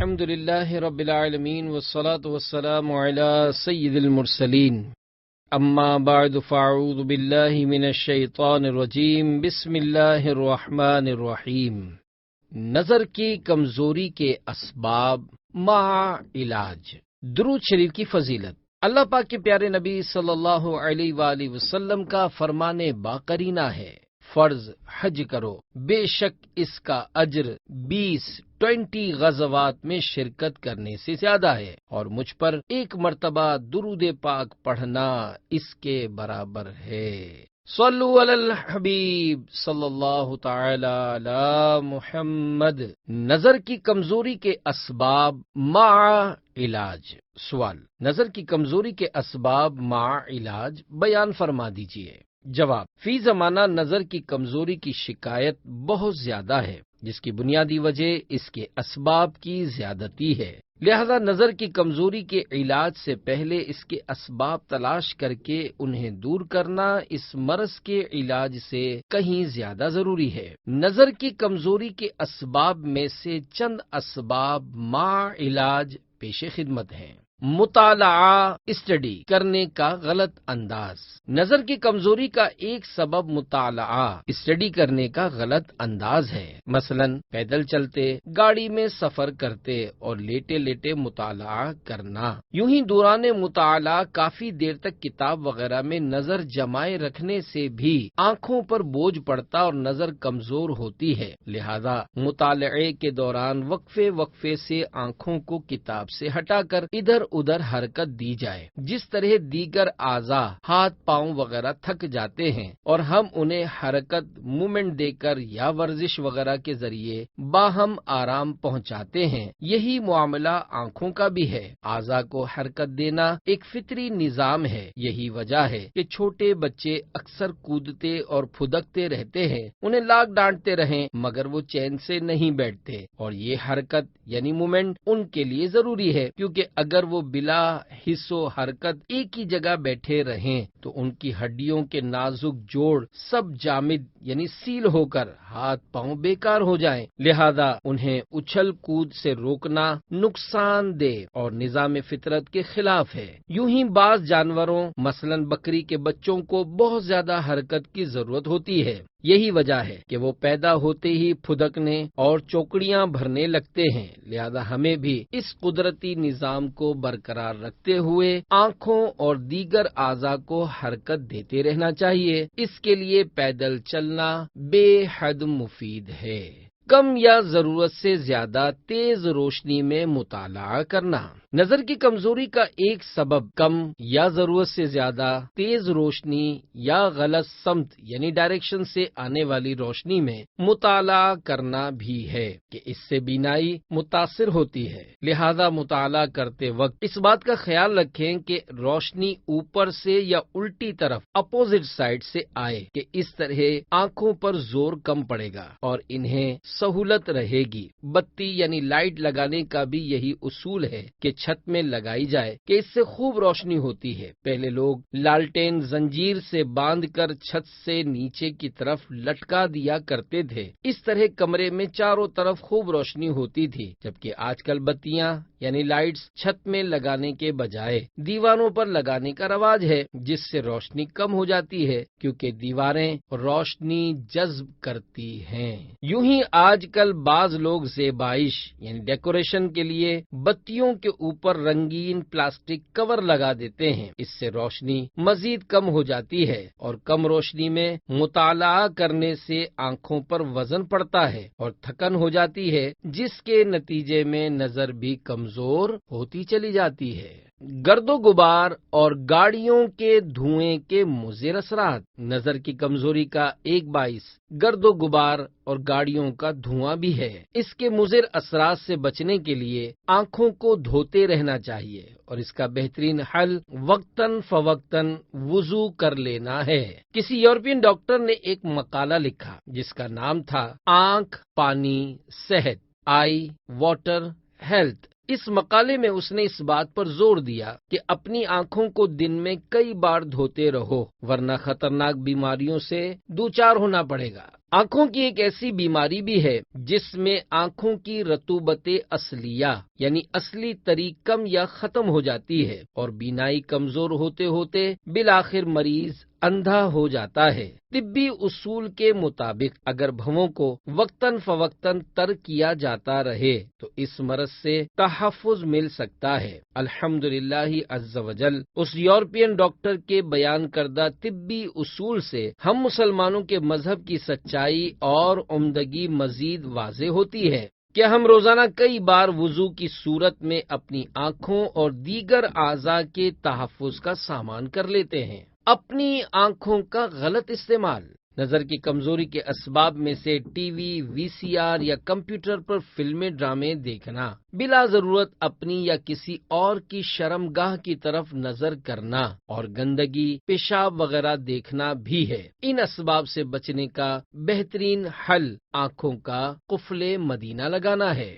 الحمد لله رب العالمين والصلاة والسلام على سيد المرسلين اما بعد فاعوذ بالله من الشیطان الرجیم بسم اللہ الرحمن الرحیم۔ نظر کی کمزوری کے اسباب مع علاج۔ درود شریف کی فضیلت۔ اللہ پاک کے پیارے نبی صلی اللہ علیہ وآلہ وسلم کا فرمان باقرینہ ہے، فرض حج کرو، بے شک اس کا اجر 20 غزوات میں شرکت کرنے سے زیادہ ہے، اور مجھ پر ایک مرتبہ درود پاک پڑھنا اس کے برابر ہے۔ صلو علی الحبیب صلی اللہ تعالی علی محمد۔ نظر کی کمزوری کے اسباب مع علاج۔ سوال: نظر کی کمزوری کے اسباب مع علاج بیان فرما دیجیے۔ جواب: فی زمانہ نظر کی کمزوری کی شکایت بہت زیادہ ہے، جس کی بنیادی وجہ اس کے اسباب کی زیادتی ہے، لہذا نظر کی کمزوری کے علاج سے پہلے اس کے اسباب تلاش کر کے انہیں دور کرنا اس مرض کے علاج سے کہیں زیادہ ضروری ہے۔ نظر کی کمزوری کے اسباب میں سے چند اسباب مع علاج پیش خدمت ہیں۔ مطالعہ اسٹڈی کرنے کا غلط انداز۔ نظر کی کمزوری کا ایک سبب مطالعہ اسٹڈی کرنے کا غلط انداز ہے، مثلا پیدل چلتے، گاڑی میں سفر کرتے اور لیٹے لیٹے مطالعہ کرنا۔ یوں ہی دوران مطالعہ کافی دیر تک کتاب وغیرہ میں نظر جمائے رکھنے سے بھی آنکھوں پر بوجھ پڑتا اور نظر کمزور ہوتی ہے، لہذا مطالعے کے دوران وقفے سے آنکھوں کو کتاب سے ہٹا کر ادھر ادھر حرکت دی جائے۔ جس طرح دیگر اعضاء ہاتھ پاؤں وغیرہ تھک جاتے ہیں اور ہم انہیں حرکت مومنٹ دے کر یا ورزش وغیرہ کے ذریعے باہم آرام پہنچاتے ہیں، یہی معاملہ آنکھوں کا بھی ہے۔ اعضاء کو حرکت دینا ایک فطری نظام ہے، یہی وجہ ہے کہ چھوٹے بچے اکثر کودتے اور پھدکتے رہتے ہیں، انہیں لاگ ڈانٹتے رہیں مگر وہ چین سے نہیں بیٹھتے، اور یہ حرکت یعنی مومنٹ ان کے لیے ضروری ہے، کیونکہ اگر وہ بلا حس و حرکت ایک ہی جگہ بیٹھے رہیں تو ان کی ہڈیوں کے نازک جوڑ سب جامد یعنی سیل ہو کر ہاتھ پاؤں بیکار ہو جائیں، لہذا انہیں اچھل کود سے روکنا نقصان دہ اور نظام فطرت کے خلاف ہے۔ یوں ہی بعض جانوروں مثلا بکری کے بچوں کو بہت زیادہ حرکت کی ضرورت ہوتی ہے، یہی وجہ ہے کہ وہ پیدا ہوتے ہی پھدکنے اور چوکڑیاں بھرنے لگتے ہیں، لہذا ہمیں بھی اس قدرتی نظام کو برقرار رکھتے ہوئے آنکھوں اور دیگر اعضاء کو حرکت دیتے رہنا چاہیے۔ اس کے لیے پیدل چلنا بے حد مفید ہے۔ کم یا ضرورت سے زیادہ تیز روشنی میں مطالعہ کرنا۔ نظر کی کمزوری کا ایک سبب کم یا ضرورت سے زیادہ تیز روشنی یا غلط سمت یعنی ڈائریکشن سے آنے والی روشنی میں مطالعہ کرنا بھی ہے کہ اس سے بینائی متاثر ہوتی ہے، لہذا مطالعہ کرتے وقت اس بات کا خیال رکھیں کہ روشنی اوپر سے یا الٹی طرف اپوزٹ سائڈ سے آئے، کہ اس طرح آنکھوں پر زور کم پڑے گا اور انہیں سہولت رہے گی۔ بتی یعنی لائٹ لگانے کا بھی یہی اصول ہے کہ چھت میں لگائی جائے کہ اس سے خوب روشنی ہوتی ہے۔ پہلے لوگ لالٹین زنجیر سے باندھ کر چھت سے نیچے کی طرف لٹکا دیا کرتے تھے، اس طرح کمرے میں چاروں طرف خوب روشنی ہوتی تھی، جبکہ آج کل بتیاں یعنی لائٹس چھت میں لگانے کے بجائے دیواروں پر لگانے کا رواج ہے، جس سے روشنی کم ہو جاتی ہے کیونکہ دیواریں روشنی جذب کرتی ہیں۔ یوں ہی آج کل بعض لوگ زیبائش یعنی ڈیکوریشن کے لیے بتیوں کے اوپر رنگین پلاسٹک کور لگا دیتے ہیں، اس سے روشنی مزید کم ہو جاتی ہے، اور کم روشنی میں مطالعہ کرنے سے آنکھوں پر وزن پڑتا ہے اور تھکن ہو جاتی ہے، جس کے نتیجے میں نظر بھی کمزور ہوتی چلی جاتی ہے۔ گرد و غبار اور گاڑیوں کے دھوئیں کے مضر اثرات۔ نظر کی کمزوری کا ایک باعث گرد و غبار اور گاڑیوں کا دھواں بھی ہے۔ اس کے مضر اثرات سے بچنے کے لیے آنکھوں کو دھوتے رہنا چاہیے، اور اس کا بہترین حل وقتاً فوقتاً وضو کر لینا ہے۔ کسی یورپین ڈاکٹر نے ایک مقالہ لکھا جس کا نام تھا آنکھ، پانی، صحت، آئی واٹر، ہیلتھ۔ اس مقالے میں اس نے اس بات پر زور دیا کہ اپنی آنکھوں کو دن میں کئی بار دھوتے رہو، ورنہ خطرناک بیماریوں سے دوچار ہونا پڑے گا۔ آنکھوں کی ایک ایسی بیماری بھی ہے جس میں آنکھوں کی رطوبت اصلیہ یعنی اصلی تری کم یا ختم ہو جاتی ہے اور بینائی کمزور ہوتے ہوتے بالآخر مریض اندھا ہو جاتا ہے۔ طبی اصول کے مطابق اگر بھووں کو وقتاً فوقتاً تر کیا جاتا رہے تو اس مرض سے تحفظ مل سکتا ہے۔ الحمدللہ عز وجل اس یورپین ڈاکٹر کے بیان کردہ طبی اصول سے ہم مسلمانوں کے مذہب کی سچائی اور عمدگی مزید واضح ہوتی ہے کہ ہم روزانہ کئی بار وضو کی صورت میں اپنی آنکھوں اور دیگر اعضاء کے تحفظ کا سامان کر لیتے ہیں۔ اپنی آنکھوں کا غلط استعمال۔ نظر کی کمزوری کے اسباب میں سے ٹی وی، وی سی آر یا کمپیوٹر پر فلمیں ڈرامے دیکھنا، بلا ضرورت اپنی یا کسی اور کی شرمگاہ کی طرف نظر کرنا اور گندگی، پیشاب وغیرہ دیکھنا بھی ہے۔ ان اسباب سے بچنے کا بہترین حل آنکھوں کا قفل مدینہ لگانا ہے۔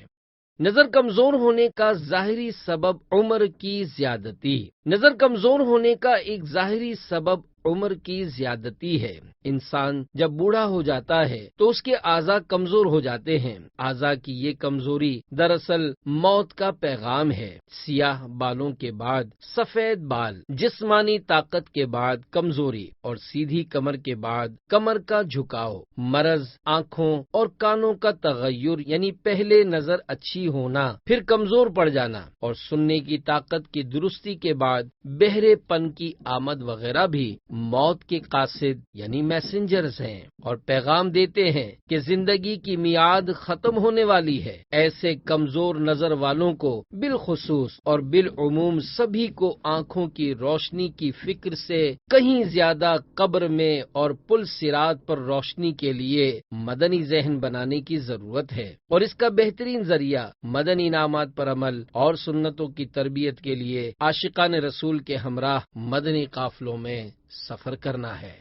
نظر کمزور ہونے کا ظاہری سبب عمر کی زیادتی۔ نظر کمزور ہونے کا ایک ظاہری سبب عمر کی زیادتی ہے۔ انسان جب بوڑھا ہو جاتا ہے تو اس کے اعضاء کمزور ہو جاتے ہیں۔ اعضاء کی یہ کمزوری دراصل موت کا پیغام ہے۔ سیاہ بالوں کے بعد سفید بال، جسمانی طاقت کے بعد کمزوری اور سیدھی کمر کے بعد کمر کا جھکاؤ، مرض، آنکھوں اور کانوں کا تغیر یعنی پہلے نظر اچھی ہونا پھر کمزور پڑ جانا اور سننے کی طاقت کی درستی کے بعد بہرے پن کی آمد وغیرہ بھی موت کے قاصد یعنی میسنجرز ہیں اور پیغام دیتے ہیں کہ زندگی کی میعاد ختم ہونے والی ہے۔ ایسے کمزور نظر والوں کو بالخصوص اور بالعموم سبھی کو آنکھوں کی روشنی کی فکر سے کہیں زیادہ قبر میں اور پل صراط پر روشنی کے لیے مدنی ذہن بنانے کی ضرورت ہے، اور اس کا بہترین ذریعہ مدنی انعامات پر عمل اور سنتوں کی تربیت کے لیے عاشقان رسول کے ہمراہ مدنی قافلوں میں سفر کرنا ہے۔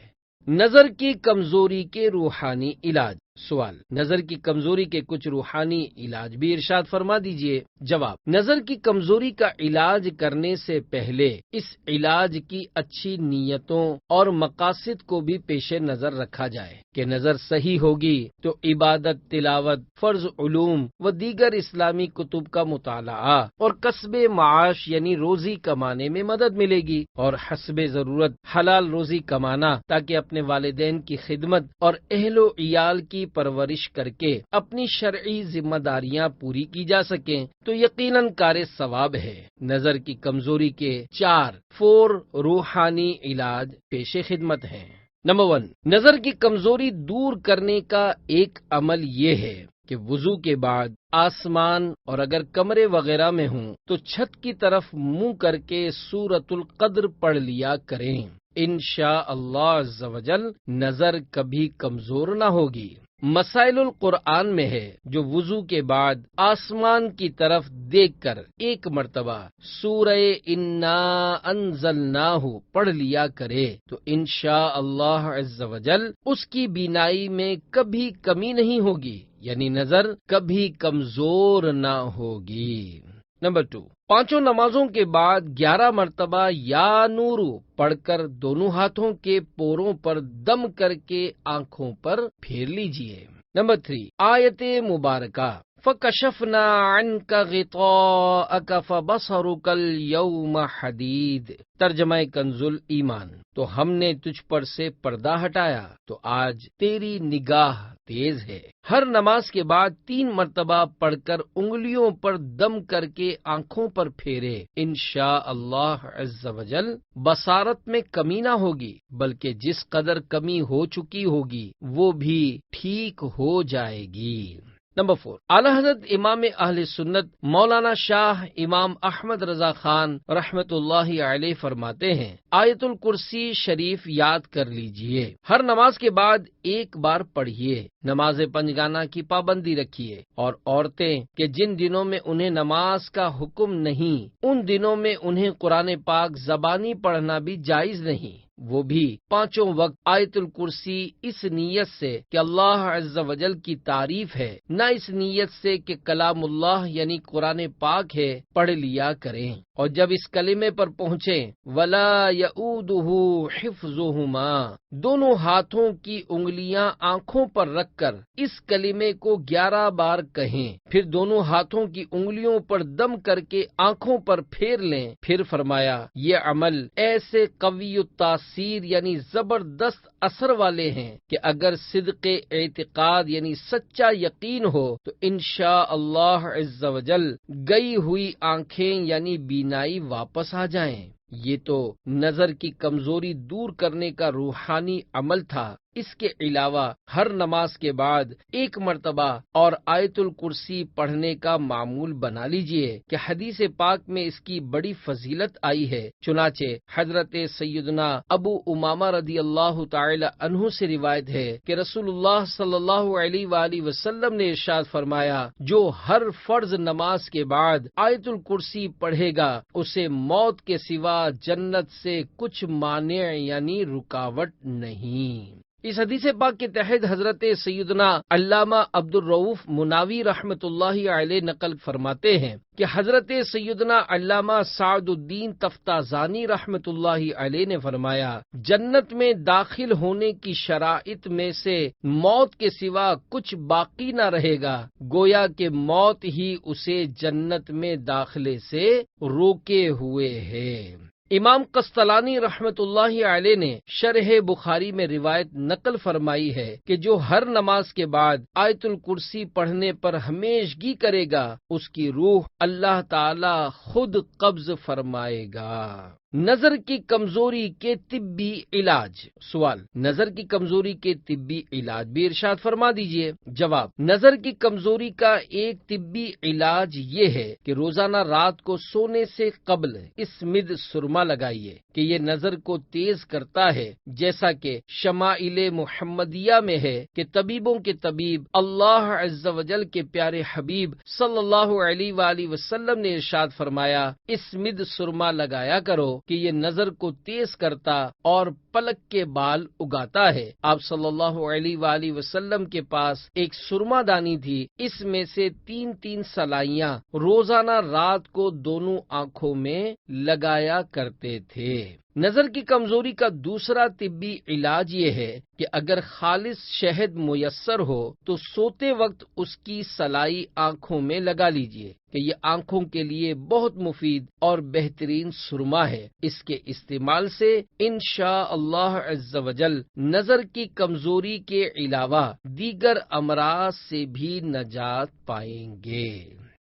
نظر کی کمزوری کے روحانی علاج۔ سوال: نظر کی کمزوری کے کچھ روحانی علاج بھی ارشاد فرما دیجئے۔ جواب: نظر کی کمزوری کا علاج کرنے سے پہلے اس علاج کی اچھی نیتوں اور مقاصد کو بھی پیش نظر رکھا جائے کہ نظر صحیح ہوگی تو عبادت، تلاوت، فرض علوم و دیگر اسلامی کتب کا مطالعہ اور کسب معاش یعنی روزی کمانے میں مدد ملے گی، اور حسب ضرورت حلال روزی کمانا تاکہ اپنے والدین کی خدمت اور اہل و عیال کی پرورش کر کے اپنی شرعی ذمہ داریاں پوری کی جا سکیں تو یقیناً کار ثواب ہے۔ نظر کی کمزوری کے 4 روحانی علاج پیش خدمت ہیں۔ نمبر 1، نظر کی کمزوری دور کرنے کا ایک عمل یہ ہے کہ وضو کے بعد آسمان اور اگر کمرے وغیرہ میں ہوں تو چھت کی طرف منہ کر کے سورۃ القدر پڑھ لیا کریں۔ انشاءاللہ عز وجل نظر کبھی کمزور نہ ہوگی۔ مسائل القرآن میں ہے جو وضو کے بعد آسمان کی طرف دیکھ کر ایک مرتبہ سورہ انا انزلناہ پڑھ لیا کرے تو انشاءاللہ عز وجل اس کی بینائی میں کبھی کمی نہیں ہوگی، یعنی نظر کبھی کمزور نہ ہوگی۔ نمبر 2، 5 نمازوں کے بعد 11 مرتبہ یا نورو پڑھ کر دونوں ہاتھوں کے پوروں پر دم کر کے آنکھوں پر پھیر لیجئے۔ نمبر 3، آیت مبارکہ فَكَشَفْنَا عَنْكَ غِطَاءَكَ فَبَصَرُكَ الْيَوْمَ حَدِيدٌ۔ ترجمہ کنز ایمان، تو ہم نے تجھ پر سے پردہ ہٹایا تو آج تیری نگاہ تیز ہے۔ ہر نماز کے بعد 3 مرتبہ پڑھ کر انگلیوں پر دم کر کے آنکھوں پر پھیرے، انشاءاللہ عز وجل بصارت میں کمی نہ ہوگی، بلکہ جس قدر کمی ہو چکی ہوگی وہ بھی ٹھیک ہو جائے گی۔ نمبر 4، اعلی حضرت امام اہل سنت مولانا شاہ امام احمد رضا خان رحمت اللہ علیہ فرماتے ہیں، آیت الکرسی شریف یاد کر لیجئے، ہر نماز کے بعد ایک بار پڑھیے، نماز پنجگانہ کی پابندی رکھیے، اور عورتیں کہ جن دنوں میں انہیں نماز کا حکم نہیں، ان دنوں میں انہیں قرآن پاک زبانی پڑھنا بھی جائز نہیں، وہ بھی 5 وقت آیت الکرسی اس نیت سے کہ اللہ عز و جل کی تعریف ہے، نہ اس نیت سے کہ کلام اللہ یعنی قرآن پاک ہے، پڑھ لیا کریں۔ اور جب اس کلمے پر پہنچیں وَلَا يَئُودُهُ حِفْظُهُمَا، دونوں ہاتھوں کی انگلیاں آنکھوں پر رکھ کر اس کلمے کو 11 بار کہیں، پھر دونوں ہاتھوں کی انگلیوں پر دم کر کے آنکھوں پر پھیر لیں۔ پھر فرمایا یہ عمل ایسے قوی التاثیر یعنی زبردست اثر والے ہیں کہ اگر صدق اعتقاد یعنی سچا یقین ہو تو انشاءاللہ عز و جل گئی ہوئی آنکھیں یعنی بینائی واپس آ جائیں۔ یہ تو نظر کی کمزوری دور کرنے کا روحانی عمل تھا۔ اس کے علاوہ ہر نماز کے بعد 1 مرتبہ اور آیت الکرسی پڑھنے کا معمول بنا لیجئے کہ حدیث پاک میں اس کی بڑی فضیلت آئی ہے۔ چنانچہ حضرت سیدنا ابو امامہ رضی اللہ تعالی عنہ سے روایت ہے کہ رسول اللہ صلی اللہ علیہ وآلہ وسلم نے ارشاد فرمایا، جو ہر فرض نماز کے بعد آیت الکرسی پڑھے گا اسے موت کے سوا جنت سے کچھ مانع یعنی رکاوٹ نہیں۔ اس حدیث پاک کے تحت حضرت سیدنا علامہ عبد الرؤف مناوی رحمۃ اللہ علیہ نقل فرماتے ہیں کہ حضرت سیدنا علامہ سعد الدین تفتازانی رحمۃ اللہ علیہ نے فرمایا، جنت میں داخل ہونے کی شرائط میں سے موت کے سوا کچھ باقی نہ رہے گا، گویا کہ موت ہی اسے جنت میں داخلے سے روکے ہوئے ہے۔ امام قسطلانی رحمت اللہ علیہ نے شرح بخاری میں روایت نقل فرمائی ہے کہ جو ہر نماز کے بعد آیت الکرسی پڑھنے پر ہمیشگی کرے گا اس کی روح اللہ تعالی خود قبض فرمائے گا۔ نظر کی کمزوری کے طبی علاج۔ سوال، نظر کی کمزوری کے طبی علاج بھی ارشاد فرما دیجئے۔ جواب، نظر کی کمزوری کا ایک طبی علاج یہ ہے کہ روزانہ رات کو سونے سے قبل اسمد سرما لگائیے کہ یہ نظر کو تیز کرتا ہے، جیسا کہ شمائل محمدیہ میں ہے کہ طبیبوں کے طبیب اللہ عز و جل کے پیارے حبیب صلی اللہ علیہ وآلہ وسلم نے ارشاد فرمایا، اسمد سرما لگایا کرو کہ یہ نظر کو تیز کرتا اور پلک کے بال اگاتا ہے۔ آپ صلی اللہ علیہ وآلہ وسلم کے پاس ایک سرما دانی تھی، اس میں سے 3 سلائیاں روزانہ رات کو دونوں آنکھوں میں لگایا کرتے تھے۔ نظر کی کمزوری کا دوسرا طبی علاج یہ ہے کہ اگر خالص شہد میسر ہو تو سوتے وقت اس کی سلائی آنکھوں میں لگا لیجئے کہ یہ آنکھوں کے لیے بہت مفید اور بہترین سرما ہے۔ اس کے استعمال سے انشاءاللہ عز و جل نظر کی کمزوری کے علاوہ دیگر امراض سے بھی نجات پائیں گے۔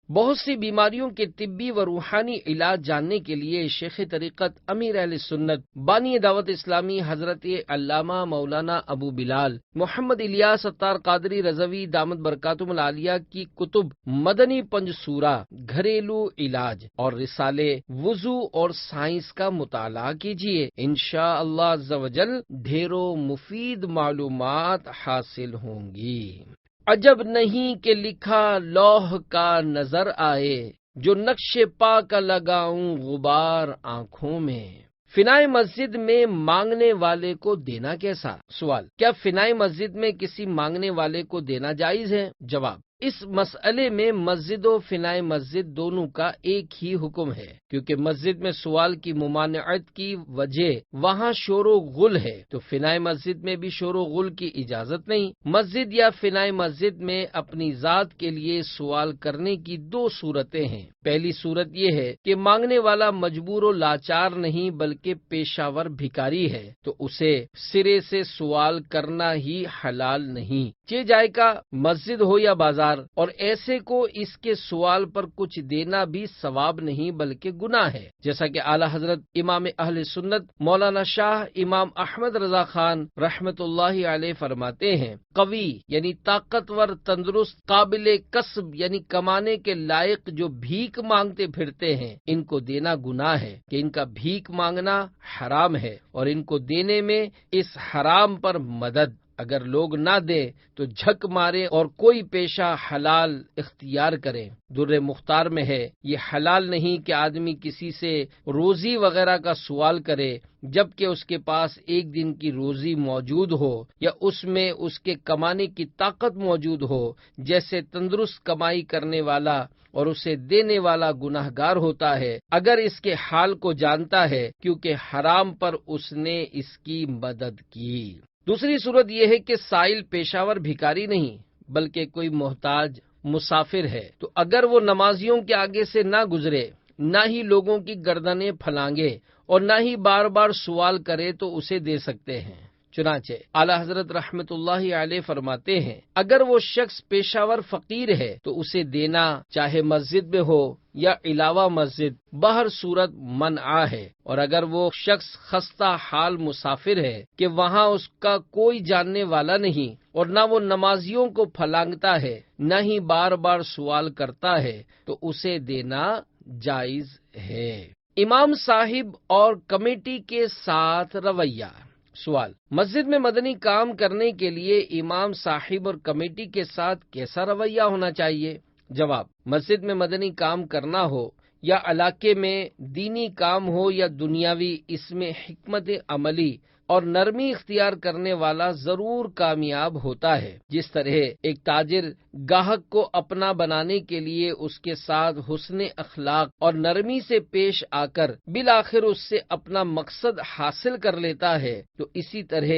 بہت سی بیماریوں کے طبی و روحانی علاج جاننے کے لیے شیخ طریقت امیر اہل سنت بانی دعوت اسلامی حضرت علامہ مولانا ابو بلال محمد الیاس اتار قادری رضوی دامت برکاتہم العالیہ کی کتب مدنی پنج سورہ، گھریلو علاج اور رسالے وضو اور سائنس کا مطالعہ کیجیے۔ انشاءاللہ عز و جل ڈھیروں مفید معلومات حاصل ہوں گی۔ عجب نہیں کہ لکھا لوح کا نظر آئے، جو نقش پا کا لگاؤں غبار آنکھوں میں۔ فنائے مسجد میں مانگنے والے کو دینا کیسا؟ سوال، کیا فنائے مسجد میں کسی مانگنے والے کو دینا جائز ہے؟ جواب، اس مسئلے میں مسجد و فنائے مسجد دونوں کا ایک ہی حکم ہے، کیونکہ مسجد میں سوال کی ممانعت کی وجہ وہاں شور و غل ہے، تو فنائے مسجد میں بھی شور و غل کی اجازت نہیں۔ مسجد یا فنائے مسجد میں اپنی ذات کے لیے سوال کرنے کی 2 صورتیں ہیں۔ پہلی صورت یہ ہے کہ مانگنے والا مجبور و لاچار نہیں بلکہ پیشہ ور بھکاری ہے، تو اسے سرے سے سوال کرنا ہی حلال نہیں، چہ جائے کا مسجد ہو یا بازار، اور ایسے کو اس کے سوال پر کچھ دینا بھی ثواب نہیں بلکہ گناہ ہے، جیسا کہ اعلی حضرت امام اہل سنت مولانا شاہ امام احمد رضا خان رحمت اللہ علیہ فرماتے ہیں، قوی یعنی طاقتور، تندرست، قابل کسب یعنی کمانے کے لائق جو بھیک مانگتے پھرتے ہیں ان کو دینا گناہ ہے، کہ ان کا بھیک مانگنا حرام ہے اور ان کو دینے میں اس حرام پر مدد اگر لوگ نہ دیں تو جھک مارے اور کوئی پیشہ حلال اختیار کریں۔ در مختار میں ہے، یہ حلال نہیں کہ آدمی کسی سے روزی وغیرہ کا سوال کرے جبکہ اس کے پاس ایک دن کی روزی موجود ہو یا اس میں اس کے کمانے کی طاقت موجود ہو، جیسے تندرست کمائی کرنے والا اور اسے دینے والا گناہگار ہوتا ہے اگر اس کے حال کو جانتا ہے، کیونکہ حرام پر اس نے اس کی مدد کی۔ دوسری صورت یہ ہے کہ سائل پیشاور بھکاری نہیں بلکہ کوئی محتاج مسافر ہے، تو اگر وہ نمازیوں کے آگے سے نہ گزرے، نہ ہی لوگوں کی گردنیں پھلانگے اور نہ ہی بار بار سوال کرے تو اسے دے سکتے ہیں۔ چنانچہ اعلی حضرت رحمت اللہ علیہ فرماتے ہیں، اگر وہ شخص پیشاور فقیر ہے تو اسے دینا چاہے مسجد میں ہو یا علاوہ مسجد بہر صورت منع ہے، اور اگر وہ شخص خستہ حال مسافر ہے کہ وہاں اس کا کوئی جاننے والا نہیں اور نہ وہ نمازیوں کو پھلانگتا ہے نہ ہی بار بار سوال کرتا ہے تو اسے دینا جائز ہے۔ امام صاحب اور کمیٹی کے ساتھ رویہ۔ سوال: مسجد میں مدنی کام کرنے کے لیے امام صاحب اور کمیٹی کے ساتھ کیسا رویہ ہونا چاہیے؟ جواب: مسجد میں مدنی کام کرنا ہو یا علاقے میں دینی کام ہو یا دنیاوی، اس میں حکمت عملی اور نرمی اختیار کرنے والا ضرور کامیاب ہوتا ہے۔ جس طرح ایک تاجر گاہک کو اپنا بنانے کے لیے اس کے ساتھ حسن اخلاق اور نرمی سے پیش آ کر بالآخر اس سے اپنا مقصد حاصل کر لیتا ہے، تو اسی طرح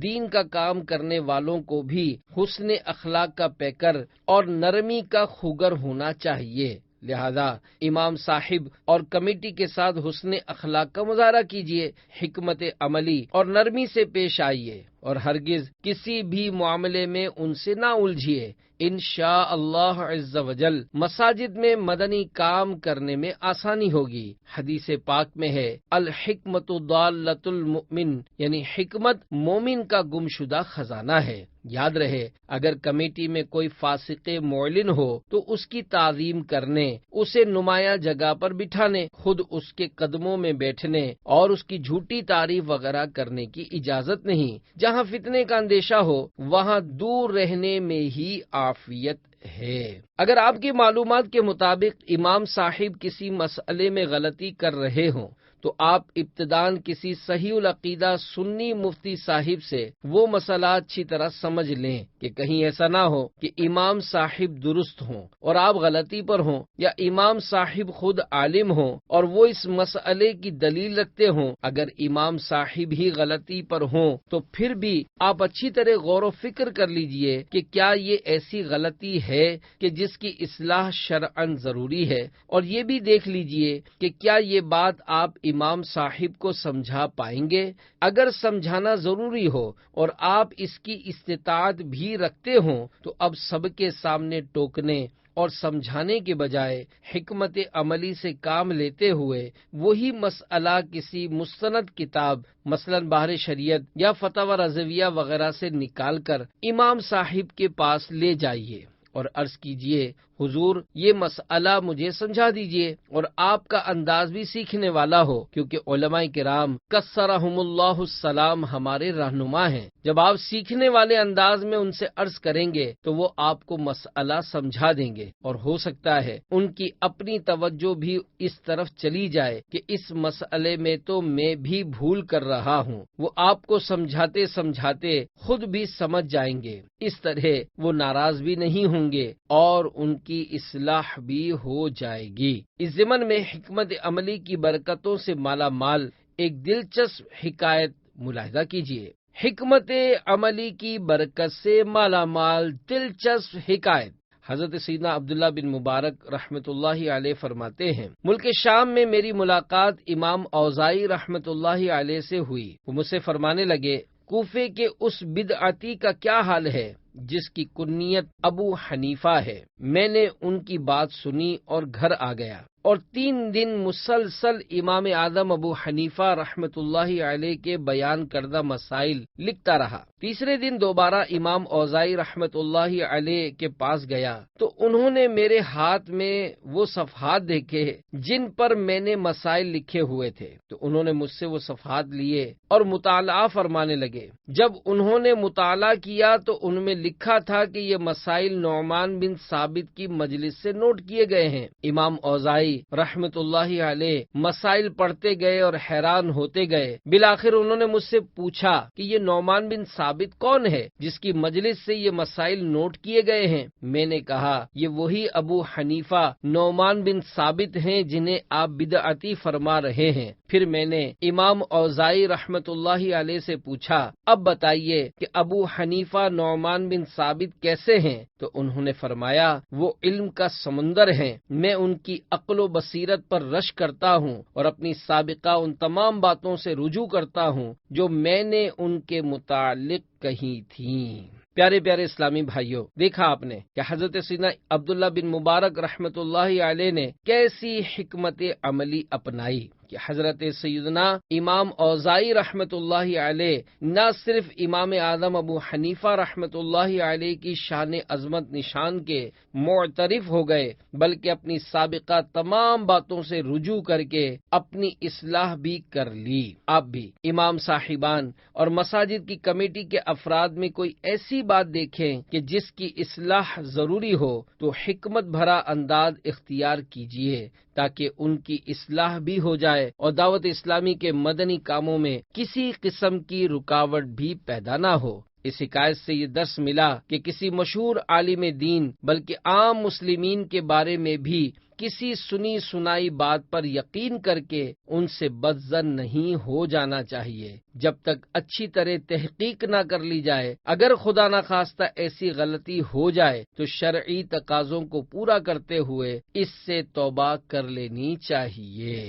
دین کا کام کرنے والوں کو بھی حسن اخلاق کا پیکر اور نرمی کا خوگر ہونا چاہیے۔ لہذا امام صاحب اور کمیٹی کے ساتھ حسن اخلاق کا مظاہرہ کیجیے، حکمت عملی اور نرمی سے پیش آئیے اور ہرگز کسی بھی معاملے میں ان سے نہ الجھیے۔ انشاء اللہ عز و جل مساجد میں مدنی کام کرنے میں آسانی ہوگی۔ حدیث پاک میں ہے، الحکمت ضالۃ المؤمن، یعنی حکمت مومن کا گمشدہ خزانہ ہے۔ یاد رہے، اگر کمیٹی میں کوئی فاسق معلن ہو تو اس کی تعظیم کرنے، اسے نمایاں جگہ پر بٹھانے، خود اس کے قدموں میں بیٹھنے اور اس کی جھوٹی تعریف وغیرہ کرنے کی اجازت نہیں۔ جہاں فتنے کا اندیشہ ہو وہاں دور رہنے میں ہی عافیت ہے۔ اگر آپ کی معلومات کے مطابق امام صاحب کسی مسئلے میں غلطی کر رہے ہوں تو آپ ابتداً کسی صحیح العقیدہ سنی مفتی صاحب سے وہ مسئلہ اچھی طرح سمجھ لیں کہ کہیں ایسا نہ ہو کہ امام صاحب درست ہوں اور آپ غلطی پر ہوں، یا امام صاحب خود عالم ہوں اور وہ اس مسئلے کی دلیل رکھتے ہوں۔ اگر امام صاحب ہی غلطی پر ہوں تو پھر بھی آپ اچھی طرح غور و فکر کر لیجئے کہ کیا یہ ایسی غلطی ہے کہ جس کی اصلاح شرعاً ضروری ہے، اور یہ بھی دیکھ لیجئے کہ کیا یہ بات آپ امام صاحب کو سمجھا پائیں گے۔ اگر سمجھانا ضروری ہو اور آپ اس کی استطاعت بھی رکھتے ہوں تو اب سب کے سامنے ٹوکنے اور سمجھانے کے بجائے حکمت عملی سے کام لیتے ہوئے وہی مسئلہ کسی مستند کتاب مثلا بحر شریعت یا فتاوی رضویہ وغیرہ سے نکال کر امام صاحب کے پاس لے جائیے اور عرض کیجئے، حضور یہ مسئلہ مجھے سمجھا دیجئے، اور آپ کا انداز بھی سیکھنے والا ہو، کیونکہ علماء کرام کثرہم اللہ السلام ہمارے رہنما ہیں۔ جب آپ سیکھنے والے انداز میں ان سے عرض کریں گے تو وہ آپ کو مسئلہ سمجھا دیں گے، اور ہو سکتا ہے ان کی اپنی توجہ بھی اس طرف چلی جائے کہ اس مسئلے میں تو میں بھی بھول کر رہا ہوں۔ وہ آپ کو سمجھاتے سمجھاتے خود بھی سمجھ جائیں گے، اس طرح وہ ناراض بھی نہیں ہوں گے اور ان کی اصلاح بھی ہو جائے گی۔ اس ضمن میں حکمت عملی کی برکتوں سے مالا مال ایک دلچسپ حکایت ملاحظہ کیجیے۔ حکمت عملی کی برکت سے مالا مال دلچسپ حکایت۔ حضرت سیدنا عبداللہ بن مبارک رحمت اللہ علیہ فرماتے ہیں، ملک شام میں میری ملاقات امام اوزاعی رحمت اللہ علیہ سے ہوئی۔ وہ مجھ سے فرمانے لگے، کوفے کے اس بدعتی کا کیا حال ہے جس کی کنیت ابو حنیفہ ہے؟ میں نے ان کی بات سنی اور گھر آ گیا۔ اور 3 دن مسلسل امام اعظم ابو حنیفہ رحمۃ اللہ علیہ کے بیان کردہ مسائل لکھتا رہا۔ تیسرے دن دوبارہ امام اوزاعی رحمۃ اللہ علیہ کے پاس گیا تو انہوں نے میرے ہاتھ میں وہ صفحات دیکھے جن پر میں نے مسائل لکھے ہوئے تھے، تو انہوں نے مجھ سے وہ صفحات لیے اور مطالعہ فرمانے لگے۔ جب انہوں نے مطالعہ کیا تو ان میں لکھا تھا کہ یہ مسائل نعمان بن ثابت کی مجلس سے نوٹ کیے گئے ہیں۔ امام اوزاعی رحمۃ اللہ علیہ مسائل پڑھتے گئے اور حیران ہوتے گئے۔ بالآخر انہوں نے مجھ سے پوچھا کہ یہ نعمان بن ثابت کون ہے جس کی مجلس سے یہ مسائل نوٹ کیے گئے ہیں؟ میں نے کہا یہ وہی ابو حنیفہ نعمان بن ثابت ہیں جنہیں آپ بدعتی فرما رہے ہیں۔ پھر میں نے امام اوزاعی رحمۃ اللہ علیہ سے پوچھا اب بتائیے کہ ابو حنیفہ نعمان بن ثابت کیسے ہیں؟ تو انہوں نے فرمایا وہ علم کا سمندر ہیں، میں ان کی عقل و بصیرت پر رش کرتا ہوں اور اپنی سابقہ ان تمام باتوں سے رجوع کرتا ہوں جو میں نے ان کے متعلق کہی تھیں۔ پیارے پیارے اسلامی بھائیوں، دیکھا آپ نے کہ حضرت سیدنا عبداللہ بن مبارک رحمۃ اللہ علیہ نے کیسی حکمت عملی اپنائی کہ حضرت سیدنا امام اوزاعی رحمۃ اللہ علیہ نہ صرف امام اعظم ابو حنیفہ رحمۃ اللہ علیہ کی شان عظمت نشان کے معترف ہو گئے بلکہ اپنی سابقہ تمام باتوں سے رجوع کر کے اپنی اصلاح بھی کر لی۔ آپ بھی امام صاحبان اور مساجد کی کمیٹی کے افراد میں کوئی ایسی بات دیکھیں کہ جس کی اصلاح ضروری ہو تو حکمت بھرا انداز اختیار کیجیے تاکہ ان کی اصلاح بھی ہو جائے اور دعوت اسلامی کے مدنی کاموں میں کسی قسم کی رکاوٹ بھی پیدا نہ ہو۔ اس حکایت سے یہ درس ملا کہ کسی مشہور عالم دین بلکہ عام مسلمین کے بارے میں بھی کسی سنی سنائی بات پر یقین کر کے ان سے بدظن نہیں ہو جانا چاہیے جب تک اچھی طرح تحقیق نہ کر لی جائے۔ اگر خدا نخواستہ ایسی غلطی ہو جائے تو شرعی تقاضوں کو پورا کرتے ہوئے اس سے توبہ کر لینی چاہیے۔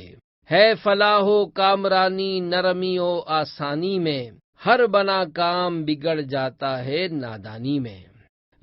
ہے فلاح و کامرانی نرمی و آسانی میں، ہر بنا کام بگڑ جاتا ہے نادانی میں۔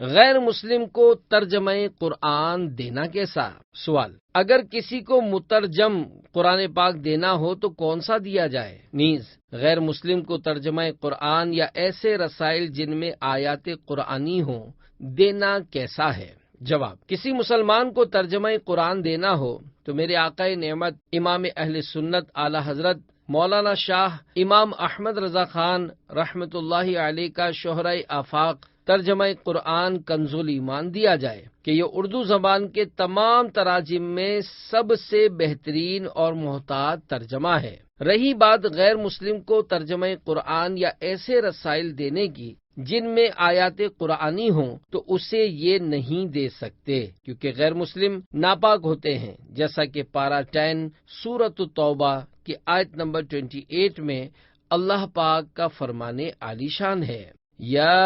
غیر مسلم کو ترجمہ قرآن دینا کیسا؟ سوال: اگر کسی کو مترجم قرآن پاک دینا ہو تو کون سا دیا جائے؟ نیز غیر مسلم کو ترجمہ قرآن یا ایسے رسائل جن میں آیات قرآنی ہوں دینا کیسا ہے؟ جواب: کسی مسلمان کو ترجمہ قرآن دینا ہو تو میرے آقا نعمت امام اہل سنت اعلی حضرت مولانا شاہ امام احمد رضا خان رحمۃ اللہ علیہ کا شہرۂ آفاق ترجمہ قرآن کنز الایمان دیا جائے کہ یہ اردو زبان کے تمام تراجم میں سب سے بہترین اور محتاط ترجمہ ہے۔ رہی بات غیر مسلم کو ترجمہ قرآن یا ایسے رسائل دینے کی جن میں آیات قرآنی ہوں تو اسے یہ نہیں دے سکتے کیونکہ غیر مسلم ناپاک ہوتے ہیں، جیسا کہ پارہ 10 سورۃ التوبہ کی آیت نمبر 28 میں اللہ پاک کا فرمانے عالی شان ہے، یا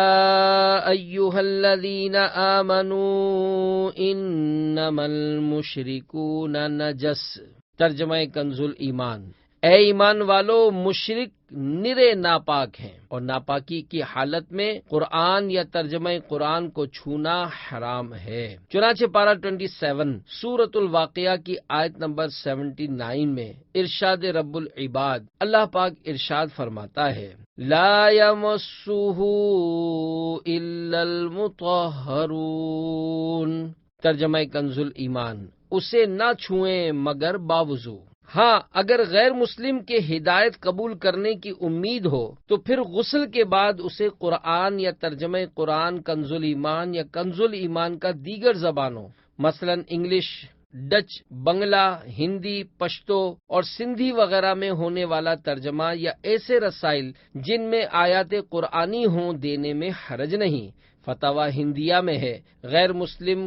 ایھا الذین آمنوا انما المشرکون نجس۔ ترجمہ کنز الایمان: اے ایمان والو، مشرک نرے ناپاک ہیں اور ناپاکی کی حالت میں قرآن یا ترجمہ قرآن کو چھونا حرام ہے۔ چنانچہ پارہ 27 سورۃ الواقعہ کی آیت نمبر 79 میں ارشاد رب العباد اللہ پاک ارشاد فرماتا ہے، لا یمسہ الا المطہرون۔ ترجمہ کنز الایمان: اسے نہ چھوئیں مگر باوضو۔ ہاں، اگر غیر مسلم کے ہدایت قبول کرنے کی امید ہو تو پھر غسل کے بعد اسے قرآن یا ترجمہ قرآن کنز الایمان یا کنز الایمان کا دیگر زبانوں مثلا انگلش، ڈچ، بنگلہ، ہندی، پشتو اور سندھی وغیرہ میں ہونے والا ترجمہ یا ایسے رسائل جن میں آیات قرآنی ہوں دینے میں حرج نہیں۔ فتاوی ہندیہ میں ہے، غیر مسلم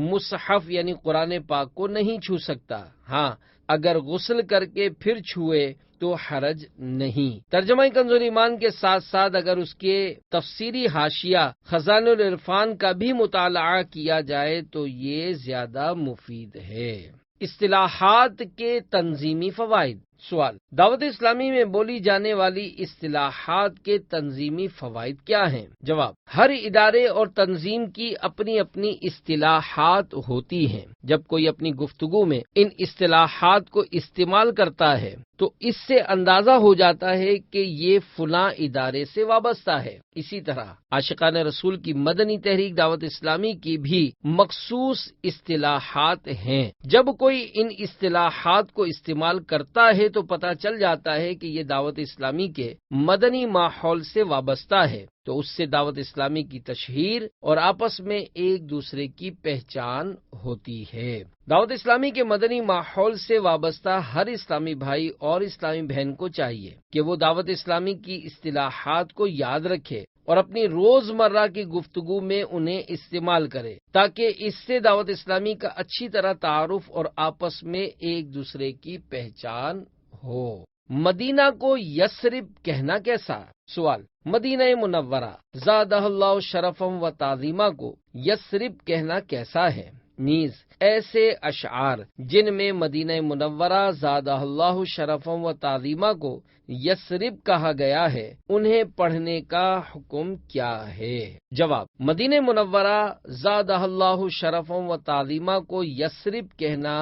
مصحف یعنی قرآن پاک کو نہیں چھو سکتا، ہاں اگر غسل کر کے پھر چھوئے تو حرج نہیں۔ ترجمہ کنز الایمان کے ساتھ ساتھ اگر اس کے تفسیری حاشیہ خزانہ العرفان کا بھی مطالعہ کیا جائے تو یہ زیادہ مفید ہے۔ اصطلاحات کے تنظیمی فوائد: سوال: دعوت اسلامی میں بولی جانے والی اصطلاحات کے تنظیمی فوائد کیا ہیں؟ جواب: ہر ادارے اور تنظیم کی اپنی اپنی اصطلاحات ہوتی ہیں۔ جب کوئی اپنی گفتگو میں ان اصطلاحات کو استعمال کرتا ہے تو اس سے اندازہ ہو جاتا ہے کہ یہ فلاں ادارے سے وابستہ ہے۔ اسی طرح عاشقان رسول کی مدنی تحریک دعوت اسلامی کی بھی مخصوص اصطلاحات ہیں۔ جب کوئی ان اصطلاحات کو استعمال کرتا ہے تو پتہ چل جاتا ہے کہ یہ دعوت اسلامی کے مدنی ماحول سے وابستہ ہے، تو اس سے دعوت اسلامی کی تشہیر اور آپس میں ایک دوسرے کی پہچان ہوتی ہے۔ دعوت اسلامی کے مدنی ماحول سے وابستہ ہر اسلامی بھائی اور اسلامی بہن کو چاہیے کہ وہ دعوت اسلامی کی اصطلاحات کو یاد رکھے اور اپنی روزمرہ کی گفتگو میں انہیں استعمال کرے، تاکہ اس سے دعوت اسلامی کا اچھی طرح تعارف اور آپس میں ایک دوسرے کی پہچان ہو۔ مدینہ کو یثرب کہنا کیسا؟ سوال: مدینہ منورہ زادہ اللہ شرفم و تعظیمہ کو یثرب کہنا کیسا ہے؟ نیز ایسے اشعار جن میں مدینہ منورہ زادہ اللہ شرفم و تعظیمہ کو یثرب کہا گیا ہے، انہیں پڑھنے کا حکم کیا ہے؟ جواب: مدینہ منورہ زادہ اللہ شرفم و تعظیمہ کو یثرب کہنا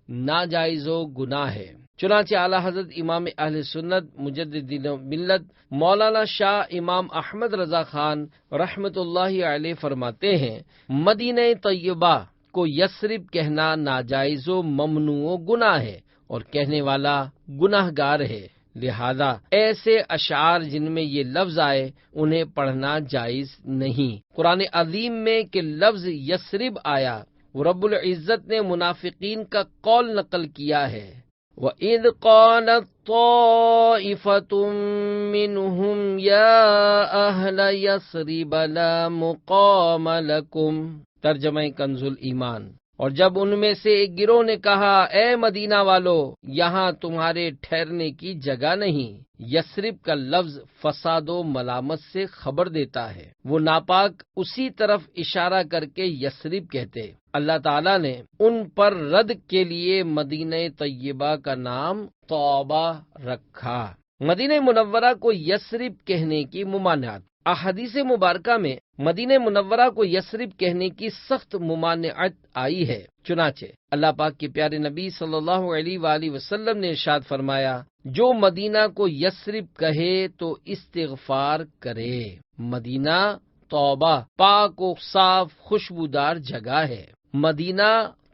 ناجائز و گناہ ہے۔ چنانچہ اعلیٰ حضرت امام اہل سنت مجدد ملت مولانا شاہ امام احمد رضا خان رحمۃ اللہ علیہ فرماتے ہیں، مدینہ طیبہ کو یثرب کہنا ناجائز و ممنوع و گناہ ہے اور کہنے والا گناہ گار ہے، لہذا ایسے اشعار جن میں یہ لفظ آئے انہیں پڑھنا جائز نہیں۔ قرآن عظیم میں کہ لفظ یثرب آیا، وہ رب العزت نے منافقین کا قول نقل کیا ہے، وَإِذْ قَالَتْ طَائِفَةٌ مِّنْهُمْ يَا أَهْلَ يَثْرِبَ لَا مُقَامَ لَكُمْ۔ ترجمہ کنز الایمان۔ اور جب ان میں سے ایک گروہ نے کہا، اے مدینہ والو، یہاں تمہارے ٹھہرنے کی جگہ نہیں۔ یثرب کا لفظ فساد و ملامت سے خبر دیتا ہے، وہ ناپاک اسی طرف اشارہ کر کے یثرب کہتے۔ اللہ تعالیٰ نے ان پر رد کے لیے مدینہ طیبہ کا نام طیبہ رکھا۔ مدینہ منورہ کو یثرب کہنے کی ممانعت۔ احادیث مبارکہ میں مدینہ منورہ کو یثرب کہنے کی سخت ممانعت آئی ہے، چنانچہ اللہ پاک کے پیارے نبی صلی اللہ علیہ وآلہ وسلم نے ارشاد فرمایا، جو مدینہ کو یثرب کہے تو استغفار کرے۔ مدینہ توبہ پاک و صاف خوشبودار جگہ ہے، مدینہ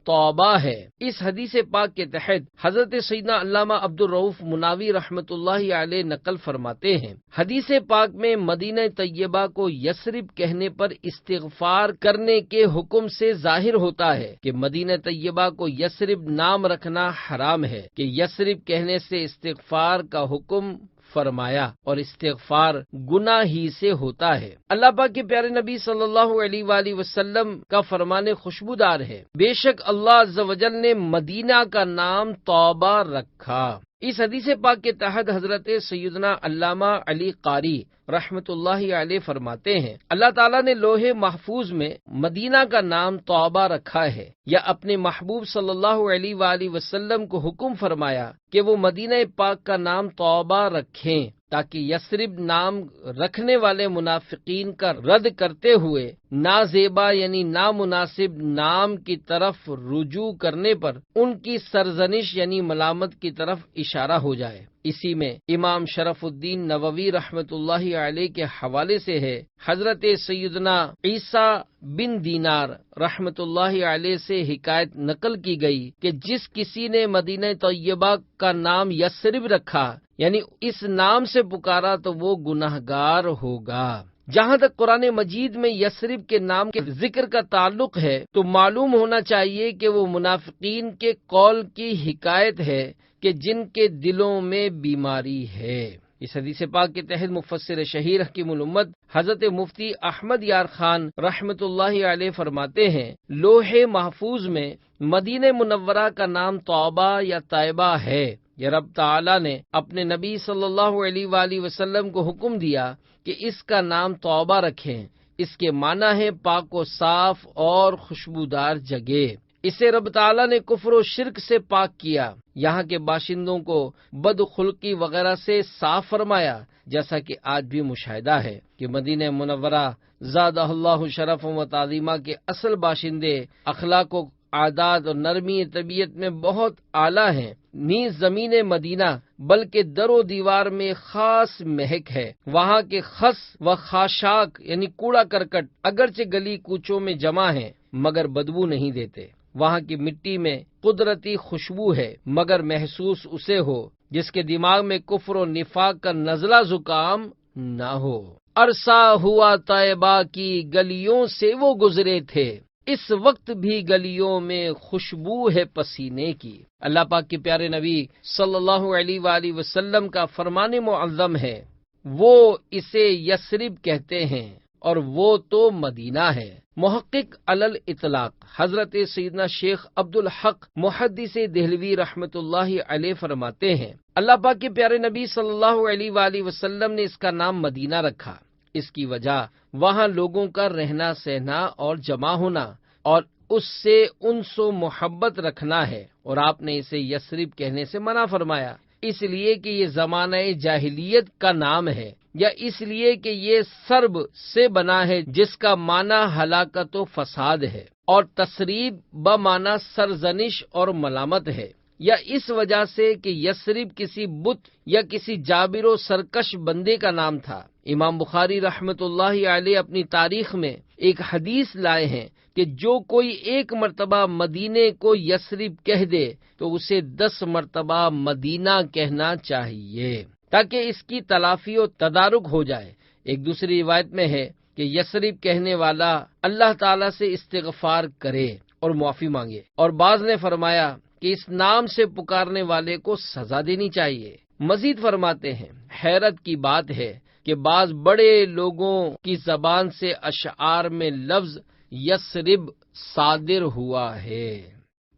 توبہ ہے۔ اس حدیث پاک کے تحت حضرت سیدنا علامہ عبدالرؤف مناوی رحمۃ اللہ علیہ نقل فرماتے ہیں، حدیث پاک میں مدینہ طیبہ کو یثرب کہنے پر استغفار کرنے کے حکم سے ظاہر ہوتا ہے کہ مدینہ طیبہ کو یثرب نام رکھنا حرام ہے، کہ یثرب کہنے سے استغفار کا حکم فرمایا اور استغفار گناہ ہی سے ہوتا ہے۔ اللہ پاک کے پیارے نبی صلی اللہ علیہ وآلہ وسلم کا فرمان خوشبودار ہے، بے شک اللہ عز و جل نے مدینہ کا نام توبہ رکھا۔ اس حدیث پاک کے تحت حضرت سیدنا علامہ علی قاری رحمۃ اللہ علیہ فرماتے ہیں، اللہ تعالیٰ نے لوح محفوظ میں مدینہ کا نام توبہ رکھا ہے، یا اپنے محبوب صلی اللہ علیہ وآلہ وسلم کو حکم فرمایا کہ وہ مدینہ پاک کا نام توبہ رکھیں، تاکہ یثرب نام رکھنے والے منافقین کا رد کرتے ہوئے نازیبا یعنی نامناسب نام کی طرف رجوع کرنے پر ان کی سرزنش یعنی ملامت کی طرف اشارہ ہو جائے۔ اسی میں امام شرف الدین نووی رحمۃ اللہ علیہ کے حوالے سے ہے، حضرت سیدنا عیسیٰ بن دینار رحمۃ اللہ علیہ سے حکایت نقل کی گئی کہ جس کسی نے مدینہ طیبہ کا نام یثرب رکھا یعنی اس نام سے پکارا تو وہ گناہگار ہوگا۔ جہاں تک قرآن مجید میں یثرب کے نام کے ذکر کا تعلق ہے تو معلوم ہونا چاہیے کہ وہ منافقین کے قول کی حکایت ہے کہ جن کے دلوں میں بیماری ہے۔ اس حدیث پاک کے تحت مفسر شہیر حکیم الامت حضرت مفتی احمد یار خان رحمۃ اللہ علیہ فرماتے ہیں، لوح محفوظ میں مدینہ منورہ کا نام توبہ یا طیبہ ہے، یا رب تعالی نے اپنے نبی صلی اللہ علیہ وآلہ وسلم کو حکم دیا کہ اس کا نام توبہ رکھیں۔ اس کے معنی ہے پاک و صاف اور خوشبودار جگہ۔ اسے رب تعالیٰ نے کفر و شرک سے پاک کیا، یہاں کے باشندوں کو بدخلقی وغیرہ سے صاف فرمایا، جیسا کہ آج بھی مشاہدہ ہے کہ مدینہ منورہ زادہ اللہ شرف و تعظیمہ کے اصل باشندے اخلاق و عادات اور نرمی طبیعت میں بہت اعلیٰ ہیں، نیز زمین مدینہ بلکہ در و دیوار میں خاص مہک ہے۔ وہاں کے خس و خاشاک یعنی کوڑا کرکٹ اگرچہ گلی کوچوں میں جمع ہیں مگر بدبو نہیں دیتے۔ وہاں کی مٹی میں قدرتی خوشبو ہے مگر محسوس اسے ہو جس کے دماغ میں کفر و نفاق کا نزلہ زکام نہ ہو۔ عرصہ ہوا طیبہ کی گلیوں سے وہ گزرے تھے، اس وقت بھی گلیوں میں خوشبو ہے پسینے کی۔ اللہ پاک کے پیارے نبی صلی اللہ علیہ وآلہ وسلم کا فرمان معظم ہے، وہ اسے یثرب کہتے ہیں اور وہ تو مدینہ ہے۔ محقق علی الاطلاق حضرت سیدنا شیخ عبدالحق محدث دہلوی رحمۃ اللہ علیہ فرماتے ہیں، اللہ پاک کے پیارے نبی صلی اللہ علیہ وآلہ وسلم نے اس کا نام مدینہ رکھا، اس کی وجہ وہاں لوگوں کا رہنا سہنا اور جمع ہونا اور اس سے انس و محبت رکھنا ہے، اور آپ نے اسے یثرب کہنے سے منع فرمایا، اس لیے کہ یہ زمانہ جاہلیت کا نام ہے، یا اس لیے کہ یہ سرب سے بنا ہے جس کا معنی ہلاکت و فساد ہے، اور تسریب بمعنی سرزنش اور ملامت ہے، یا اس وجہ سے کہ یثرب کسی بت یا کسی جابر و سرکش بندے کا نام تھا۔ امام بخاری رحمۃ اللہ علیہ اپنی تاریخ میں ایک حدیث لائے ہیں کہ جو کوئی ایک مرتبہ مدینے کو یثرب کہہ دے تو اسے 10 مرتبہ مدینہ کہنا چاہیے تاکہ اس کی تلافی و تدارک ہو جائے۔ ایک دوسری روایت میں ہے کہ یثرب کہنے والا اللہ تعالیٰ سے استغفار کرے اور معافی مانگے، اور بعض نے فرمایا کہ اس نام سے پکارنے والے کو سزا دینی چاہیے۔ مزید فرماتے ہیں، حیرت کی بات ہے کہ بعض بڑے لوگوں کی زبان سے اشعار میں لفظ یثرب صادر ہوا ہے۔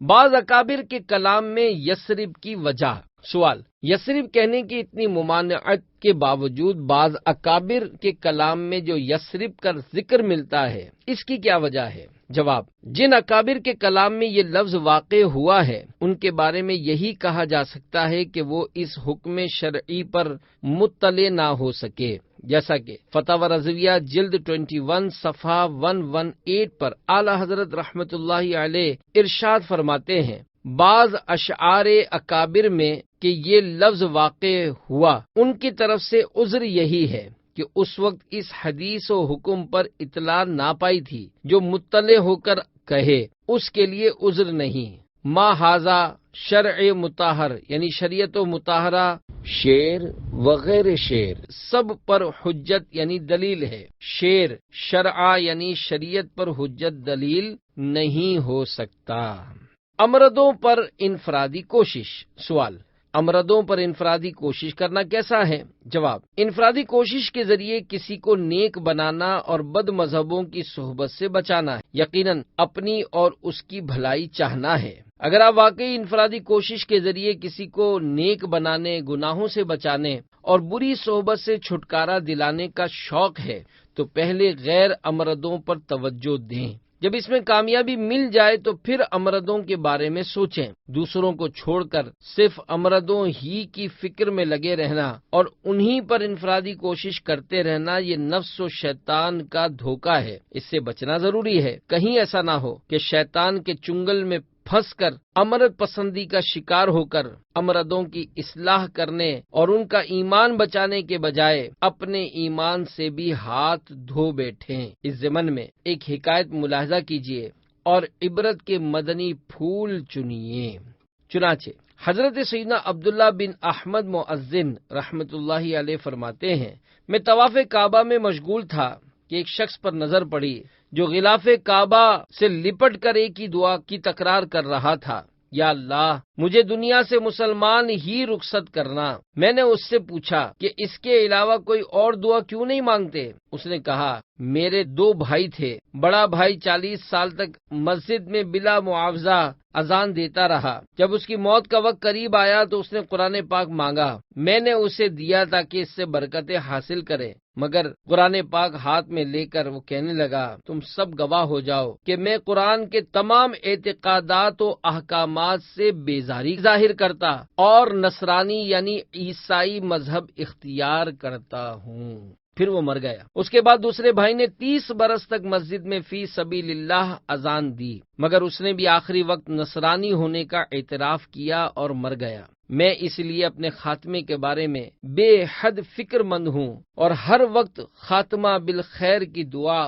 بعض اکابر کے کلام میں یثرب کی وجہ۔ سوال: یثرب کہنے کی اتنی ممانعت کے باوجود بعض اکابر کے کلام میں جو یثرب کا ذکر ملتا ہے، اس کی کیا وجہ ہے؟ جواب: جن اکابر کے کلام میں یہ لفظ واقع ہوا ہے ان کے بارے میں یہی کہا جا سکتا ہے کہ وہ اس حکم شرعی پر مطلع نہ ہو سکے، جیسا کہ فتاوی رضویہ جلد 21 صفحہ 118 پر اعلی حضرت رحمت اللہ علیہ ارشاد فرماتے ہیں، بعض اشعار اکابر میں کہ یہ لفظ واقع ہوا ان کی طرف سے عذر یہی ہے کہ اس وقت اس حدیث و حکم پر اطلاع نہ پائی تھی، جو مطلع ہو کر کہے اس کے لیے عذر نہیں۔ ما ھذا شرع مطہر یعنی شریعت و مطہرہ، شعر وغیر شعر سب پر حجت یعنی دلیل ہے، شعر شرع یعنی شریعت پر حجت دلیل نہیں ہو سکتا۔ امردوں پر انفرادی کوشش۔ سوال: امردوں پر انفرادی کوشش کرنا کیسا ہے؟ جواب: انفرادی کوشش کے ذریعے کسی کو نیک بنانا اور بد مذہبوں کی صحبت سے بچانا ہے، یقیناً اپنی اور اس کی بھلائی چاہنا ہے۔ اگر آپ واقعی انفرادی کوشش کے ذریعے کسی کو نیک بنانے، گناہوں سے بچانے اور بری صحبت سے چھٹکارا دلانے کا شوق ہے تو پہلے غیر امردوں پر توجہ دیں، جب اس میں کامیابی مل جائے تو پھر امردوں کے بارے میں سوچیں۔ دوسروں کو چھوڑ کر صرف امردوں ہی کی فکر میں لگے رہنا اور انہی پر انفرادی کوشش کرتے رہنا یہ نفس و شیطان کا دھوکہ ہے، اس سے بچنا ضروری ہے۔ کہیں ایسا نہ ہو کہ شیطان کے چنگل میں پھنس کر امرد پسندی کا شکار ہو کر امردوں کی اصلاح کرنے اور ان کا ایمان بچانے کے بجائے اپنے ایمان سے بھی ہاتھ دھو بیٹھیں۔ اس ضمن میں ایک حکایت ملاحظہ کیجیے اور عبرت کے مدنی پھول چنیے۔ چنانچہ حضرت سیدنا عبداللہ بن احمد مؤذن رحمت اللہ علیہ فرماتے ہیں، میں طواف کعبہ میں مشغول تھا کہ ایک شخص پر نظر پڑی جو غلاف کعبہ سے لپٹ کر ایک ہی دعا کی تکرار کر رہا تھا، یا اللہ مجھے دنیا سے مسلمان ہی رخصت کرنا۔ میں نے اس سے پوچھا کہ اس کے علاوہ کوئی اور دعا کیوں نہیں مانگتے؟ اس نے کہا، میرے 2 بھائی تھے، بڑا بھائی 40 سال تک مسجد میں بلا معاوضہ اذان دیتا رہا۔ جب اس کی موت کا وقت قریب آیا تو اس نے قرآن پاک مانگا، میں نے اسے دیا تاکہ اس سے برکتیں حاصل کرے، مگر قرآن پاک ہاتھ میں لے کر وہ کہنے لگا، تم سب گواہ ہو جاؤ کہ میں قرآن کے تمام اعتقادات و احکامات سے بیزاری ظاہر کرتا اور نصرانی یعنی عیسائی مذہب اختیار کرتا ہوں۔ پھر وہ مر گیا۔ اس کے بعد دوسرے بھائی نے 30 برس تک مسجد میں فی سبیل اللہ اذان دی، مگر اس نے بھی آخری وقت نصرانی ہونے کا اعتراف کیا اور مر گیا۔ میں اس لیے اپنے خاتمے کے بارے میں بے حد فکر مند ہوں اور ہر وقت خاتمہ بالخیر کی دعا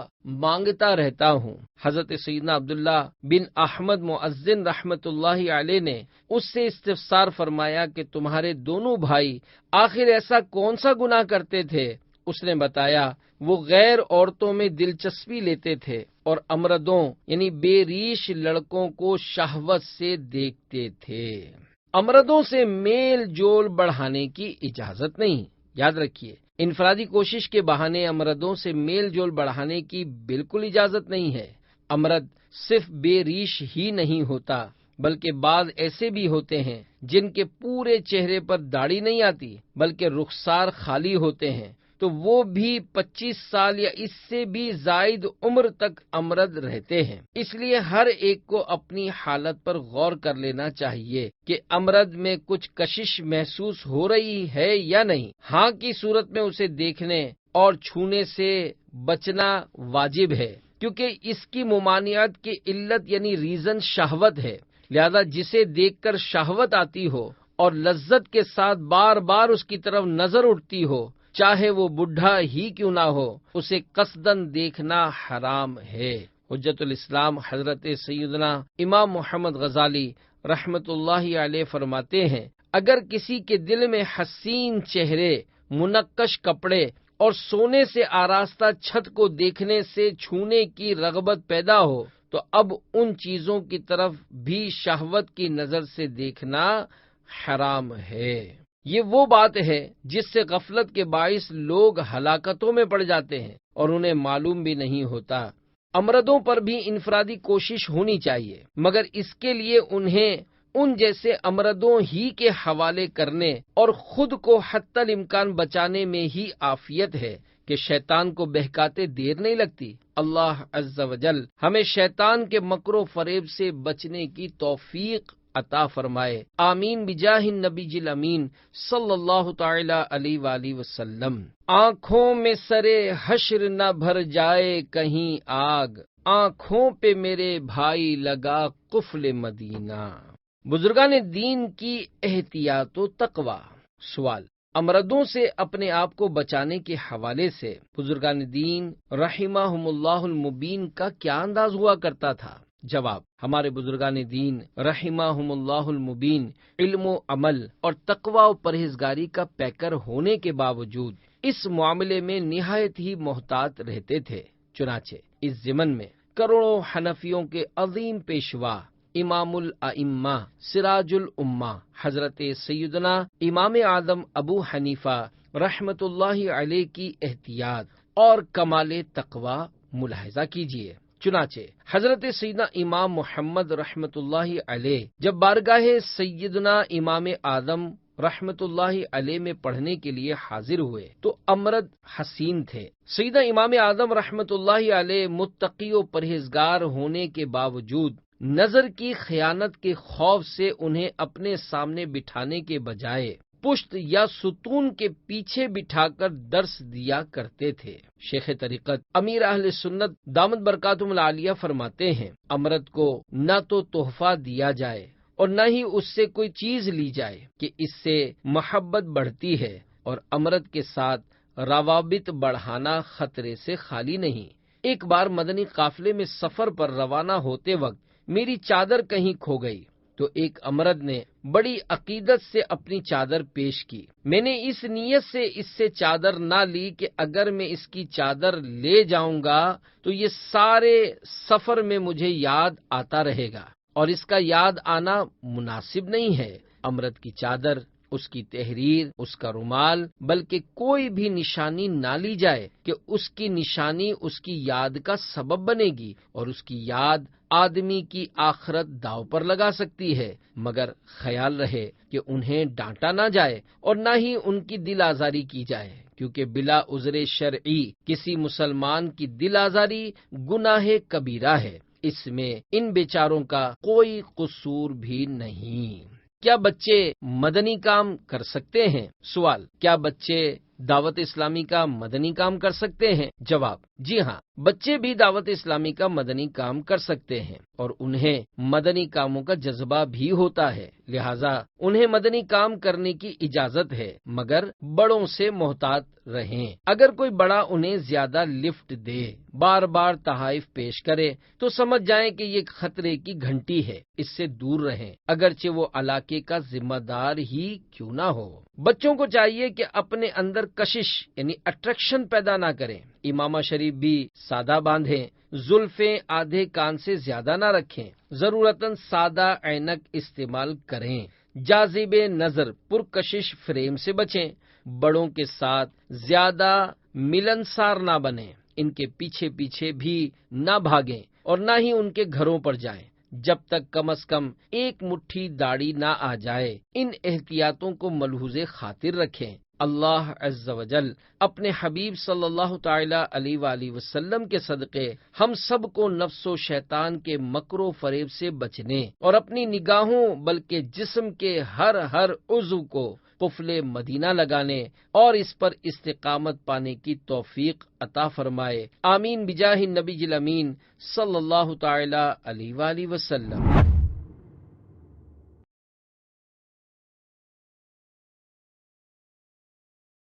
مانگتا رہتا ہوں۔ حضرت سیدنا عبداللہ بن احمد مؤذن رحمت اللہ علیہ نے اس سے استفسار فرمایا کہ تمہارے دونوں بھائی آخر ایسا کون سا گناہ کرتے تھے؟ اس نے بتایا وہ غیر عورتوں میں دلچسپی لیتے تھے اور امردوں یعنی بے ریش لڑکوں کو شہوت سے دیکھتے تھے۔ امردوں سے میل جول بڑھانے کی اجازت نہیں۔ یاد رکھیے، انفرادی کوشش کے بہانے امردوں سے میل جول بڑھانے کی بالکل اجازت نہیں ہے۔ امرد صرف بے ریش ہی نہیں ہوتا، بلکہ بعض ایسے بھی ہوتے ہیں جن کے پورے چہرے پر داڑھی نہیں آتی بلکہ رخسار خالی ہوتے ہیں، تو وہ بھی 25 سال یا اس سے بھی زائد عمر تک امرد رہتے ہیں۔ اس لیے ہر ایک کو اپنی حالت پر غور کر لینا چاہیے کہ امرد میں کچھ کشش محسوس ہو رہی ہے یا نہیں۔ ہاں کی صورت میں اسے دیکھنے اور چھونے سے بچنا واجب ہے، کیونکہ اس کی ممانعت کی علت یعنی ریزن شہوت ہے، لہذا جسے دیکھ کر شہوت آتی ہو اور لذت کے ساتھ بار بار اس کی طرف نظر اٹھتی ہو، چاہے وہ بڈھا ہی کیوں نہ ہو، اسے قصدن دیکھنا حرام ہے۔ حجت الاسلام حضرت سیدنا امام محمد غزالی رحمت اللہ علیہ فرماتے ہیں، اگر کسی کے دل میں حسین چہرے، منقش کپڑے اور سونے سے آراستہ چھت کو دیکھنے سے چھونے کی رغبت پیدا ہو تو اب ان چیزوں کی طرف بھی شہوت کی نظر سے دیکھنا حرام ہے۔ یہ وہ بات ہے جس سے غفلت کے باعث لوگ ہلاکتوں میں پڑ جاتے ہیں اور انہیں معلوم بھی نہیں ہوتا۔ امردوں پر بھی انفرادی کوشش ہونی چاہیے، مگر اس کے لیے انہیں ان جیسے امردوں ہی کے حوالے کرنے اور خود کو حتی الامکان بچانے میں ہی عافیت ہے کہ شیطان کو بہکاتے دیر نہیں لگتی۔ اللہ عز و جل ہمیں شیطان کے مکر و فریب سے بچنے کی توفیق عطا فرمائے، آمین بجاہ النبی الامین صلی اللہ تعالی علیہ وآلہ وسلم۔ آنکھوں میں سرے حشر نہ بھر جائے کہیں آگ، آنکھوں پہ میرے بھائی لگا قفل مدینہ۔ بزرگان دین کی احتیاط و تقوی۔ سوال: امردوں سے اپنے آپ کو بچانے کے حوالے سے بزرگان دین رحمہم اللہ المبین کا کیا انداز ہوا کرتا تھا؟ جواب: ہمارے بزرگان دین رحمہم اللہ المبین علم و عمل اور تقوی و پرہیزگاری کا پیکر ہونے کے باوجود اس معاملے میں نہایت ہی محتاط رہتے تھے۔ چنانچہ اس ضمن میں کروڑوں حنفیوں کے عظیم پیشوا امام الائمہ سراج الامہ حضرت سیدنا امام اعظم ابو حنیفہ رحمت اللہ علیہ کی احتیاط اور کمال تقوی ملاحظہ کیجیے۔ چنانچہ حضرت سیدنا امام محمد رحمت اللہ علیہ جب بارگاہ سیدنا امام اعظم رحمت اللہ علیہ میں پڑھنے کے لیے حاضر ہوئے تو امرد حسین تھے۔ سیدنا امام اعظم رحمت اللہ علیہ متقی و پرہیزگار ہونے کے باوجود نظر کی خیانت کے خوف سے انہیں اپنے سامنے بٹھانے کے بجائے پشت یا ستون کے پیچھے بٹھا کر درس دیا کرتے تھے۔ شیخ طریقت امیر اہل سنت دامت برکاتہم العالیہ فرماتے ہیں، امرد کو نہ تو تحفہ دیا جائے اور نہ ہی اس سے کوئی چیز لی جائے کہ اس سے محبت بڑھتی ہے، اور امرد کے ساتھ روابط بڑھانا خطرے سے خالی نہیں۔ ایک بار مدنی قافلے میں سفر پر روانہ ہوتے وقت میری چادر کہیں کھو گئی تو ایک امرد نے بڑی عقیدت سے اپنی چادر پیش کی۔ میں نے اس نیت سے اس سے چادر نہ لی کہ اگر میں اس کی چادر لے جاؤں گا تو یہ سارے سفر میں مجھے یاد آتا رہے گا، اور اس کا یاد آنا مناسب نہیں ہے۔ امرد کی چادر اس کی تحریر، اس کا رومال، بلکہ کوئی بھی نشانی نہ لی جائے کہ اس کی نشانی اس کی یاد کا سبب بنے گی، اور اس کی یاد آدمی کی آخرت داؤ پر لگا سکتی ہے، مگر خیال رہے کہ انہیں ڈانٹا نہ جائے اور نہ ہی ان کی دل آزاری کی جائے، کیونکہ بلا عذر شرعی کسی مسلمان کی دل آزاری گناہ کبیرہ ہے، اس میں ان بیچاروں کا کوئی قصور بھی نہیں۔ کیا بچے مدنی کام کر سکتے ہیں؟ سوال، کیا بچے دعوت اسلامی کا مدنی کام کر سکتے ہیں؟ جواب، جی ہاں، بچے بھی دعوت اسلامی کا مدنی کام کر سکتے ہیں، اور انہیں مدنی کاموں کا جذبہ بھی ہوتا ہے، لہذا انہیں مدنی کام کرنے کی اجازت ہے، مگر بڑوں سے محتاط رہیں۔ اگر کوئی بڑا انہیں زیادہ لفٹ دے، بار بار تحائف پیش کرے، تو سمجھ جائیں کہ یہ خطرے کی گھنٹی ہے، اس سے دور رہیں، اگرچہ وہ علاقے کا ذمہ دار ہی کیوں نہ ہو۔ بچوں کو چاہیے کہ اپنے اندر کشش یعنی اٹریکشن پیدا نہ کریں، امامہ شریف بھی سادہ باندھیں، زلفیں آدھے کان سے زیادہ نہ رکھیں، ضرورتاً سادہ عینک استعمال کریں، جاذب نظر پرکشش فریم سے بچیں، بڑوں کے ساتھ زیادہ ملنسار نہ بنیں، ان کے پیچھے پیچھے بھی نہ بھاگیں اور نہ ہی ان کے گھروں پر جائیں جب تک کم از کم ایک مٹھی داڑھی نہ آ جائے۔ ان احتیاطوں کو ملحوظ خاطر رکھیں۔ اللہ عز و جل اپنے حبیب صلی اللہ تعالی علیہ وآلہ وسلم کے صدقے ہم سب کو نفس و شیطان کے مکر و فریب سے بچنے اور اپنی نگاہوں بلکہ جسم کے ہر عضو کو قفل مدینہ لگانے اور اس پر استقامت پانے کی توفیق عطا فرمائے، آمین بجاہ النبی الامین صلی اللہ تعالی علیہ وآلہ وسلم۔